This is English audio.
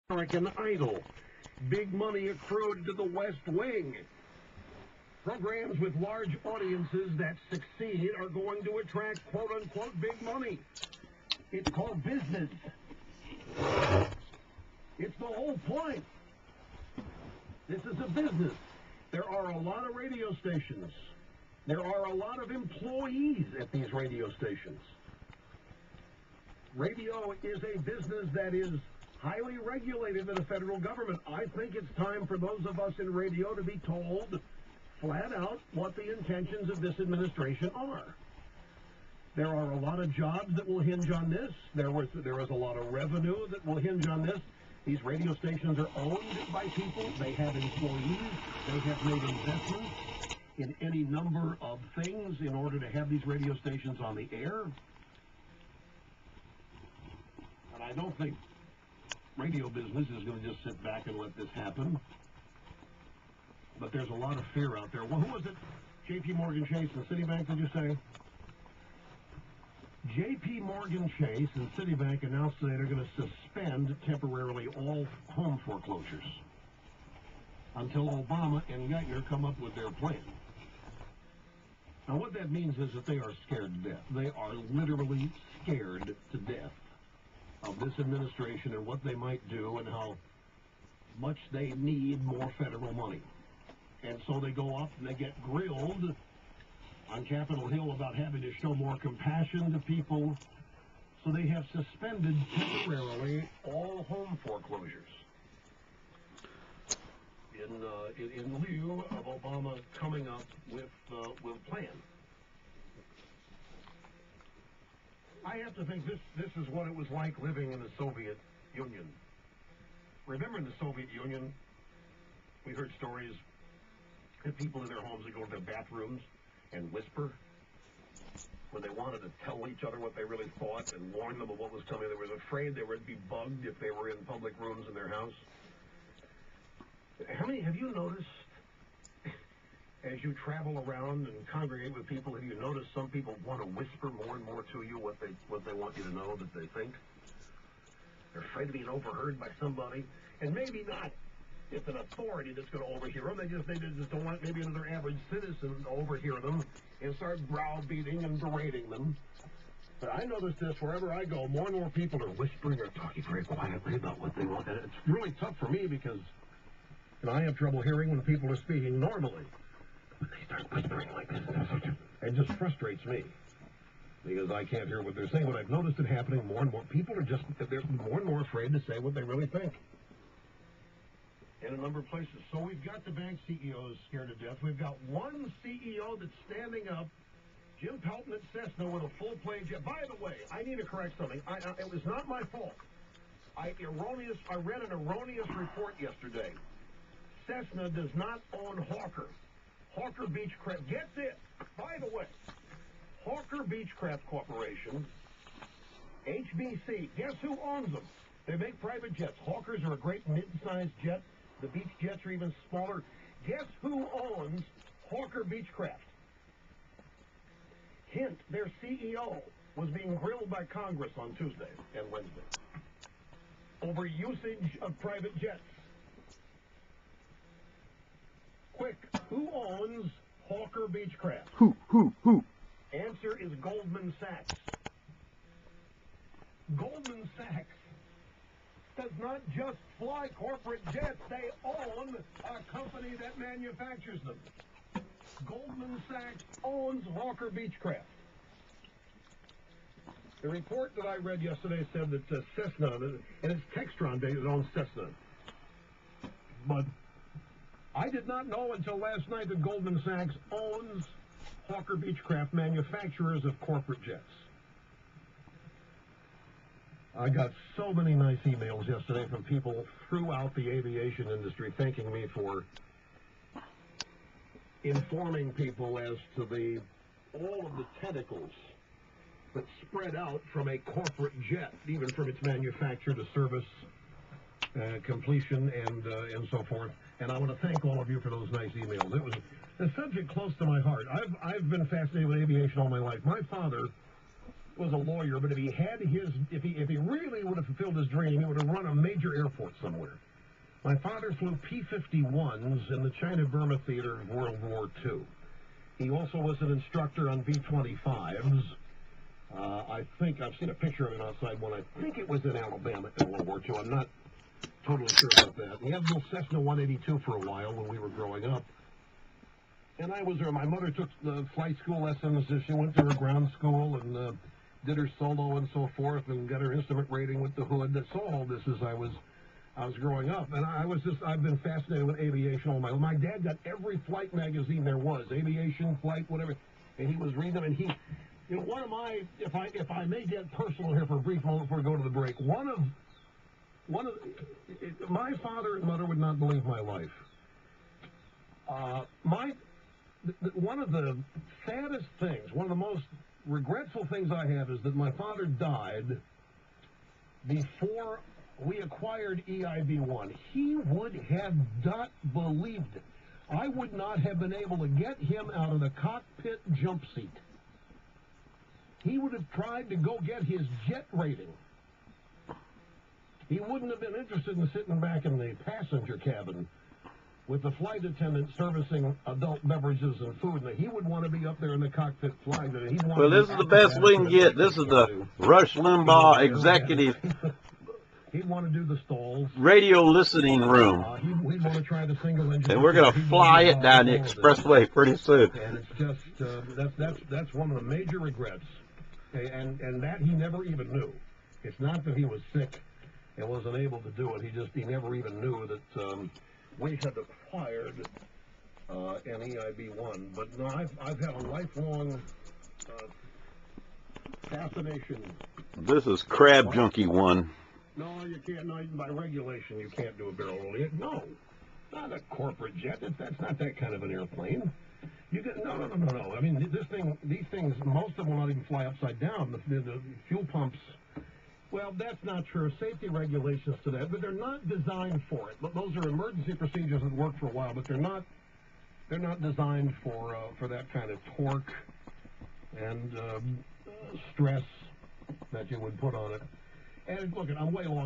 American Idol. Big money accrued to the West Wing. Programs with large audiences that succeed are going to attract quote-unquote big money. It's called business. It's the whole point. This is a business. There are a lot of radio stations. There are a lot of employees at these radio stations. Radio is a business that is highly regulated in the federal government. I think it's time for those of us in radio to be told flat out what the intentions of this administration are. There are a lot of jobs that will hinge on this. There is a lot of revenue that will hinge on this. These radio stations are owned by people. They have employees. They have made investments in any number of things in order to have these radio stations on the air. And I don't think radio business is going to just sit back and let this happen. But there's a lot of fear out there. Well, who was it? J.P. Morgan Chase and Citibank, did you say? J.P. Morgan Chase and Citibank announced that they're going to suspend temporarily all home foreclosures until Obama and Geithner come up with their plan. Now, what that means is that they are scared to death. They are literally scared to death of this administration and what they might do and how much they need more federal money. And so they go up and they get grilled on Capitol Hill about having to show more compassion to people. So they have suspended temporarily all home foreclosures in lieu of Obama coming up with a plan. I have to think this is what it was like living in the Soviet Union. Remember in the Soviet Union, we heard stories of people in their homes that go to their bathrooms and whisper when they wanted to tell each other what they really thought and warn them of what was coming. They were afraid they would be bugged if they were in public rooms in their house. How many have you noticed, as you travel around and congregate with people, have you noticed some people want to whisper more and more to you what they want you to know that they think? They're afraid of being overheard by somebody, and maybe not it's an authority that's going to overhear them. They just don't want maybe another average citizen to overhear them and start browbeating and berating them. But I notice this wherever I go, more and more people are whispering or talking very quietly about what they want. And it's really tough for me because I have trouble hearing when people are speaking normally. When they start whispering like this, it just frustrates me because I can't hear what they're saying. But I've noticed it happening more and more. People are they're more and more afraid to say what they really think in a number of places. So we've got the bank CEOs scared to death. We've got one CEO that's standing up, Jim Pelton at Cessna with a full-play jet. By the way, I need to correct something. It was not my fault. I read an erroneous report yesterday. Cessna does not own Hawker. Hawker Beechcraft. Get this. By the way, Hawker Beechcraft Corporation, HBC, guess who owns them? They make private jets. Hawkers are a great mid-sized jet. The Beech jets are even smaller. Guess who owns Hawker Beechcraft? Hint, their CEO was being grilled by Congress on Tuesday and Wednesday over usage of private jets. Quick, who owns Hawker Beechcraft? Who? Answer is Goldman Sachs. Goldman Sachs does not just fly corporate jets. They own a company that manufactures them. Goldman Sachs owns Hawker Beechcraft. The report that I read yesterday said that Cessna, and it's Textron that owns Cessna. But I did not know until last night that Goldman Sachs owns Hawker Beechcraft, manufacturers of corporate jets. I got so many nice emails yesterday from people throughout the aviation industry thanking me for informing people as to all of the tentacles that spread out from a corporate jet, even from its manufacture to service, completion, and so forth. And I want to thank all of you for those nice emails. It was a subject close to my heart. I've been fascinated with aviation all my life. My father was a lawyer, but if he had if he really would have fulfilled his dream, he would have run a major airport somewhere. My father flew P-51s in the China-Burma theater of World War II. He also was an instructor on B-25s. I think I've seen a picture of it outside one. I think it was in Alabama in World War II. I'm not totally sure about that. He had a little Cessna 182 for a while when we were growing up. And I was there. My mother took the flight school lessons. She went to her ground school and did her solo and so forth, and got her instrument rating with the hood. That saw all this as I was growing up, and I've been fascinated with aviation all my life. My dad got every flight magazine there was, aviation, flight, whatever, and he was reading them. And he, one of my, if I may get personal here for a brief moment before we go to the break, my father and mother would not believe my life. One of the saddest things, one of the most regretful things I have is that my father died before we acquired EIB-1. He would have not believed it. I would not have been able to get him out of the cockpit jump seat. He would have tried to go get his jet rating. He wouldn't have been interested in sitting back in the passenger cabin with the flight attendant servicing adult beverages and food. And he would want to be up there in the cockpit flying. Well, this is the best we can get. This is the Rush Limbaugh executive He'd want to do the stalls. Radio listening room. He'd want to try the single engine. And we're going to fly it down the expressway pretty soon. And it's just, that's one of the major regrets. And that he never even knew. It's not that he was sick and wasn't able to do it. He never even knew that we had acquired an EIB-1. But no, I've had a lifelong fascination. This is Crab Junkie 1. No, you can't. No, by regulation, you can't do a barrel roll. No, not a corporate jet. That's not that kind of an airplane. You get no. I mean, these things, most of them will not even fly upside down. The fuel pumps. Well, that's not true. Safety regulations to that, but they're not designed for it. But those are emergency procedures that work for a while, but they're not designed for that kind of torque and stress that you would put on it. And look, I'm way long.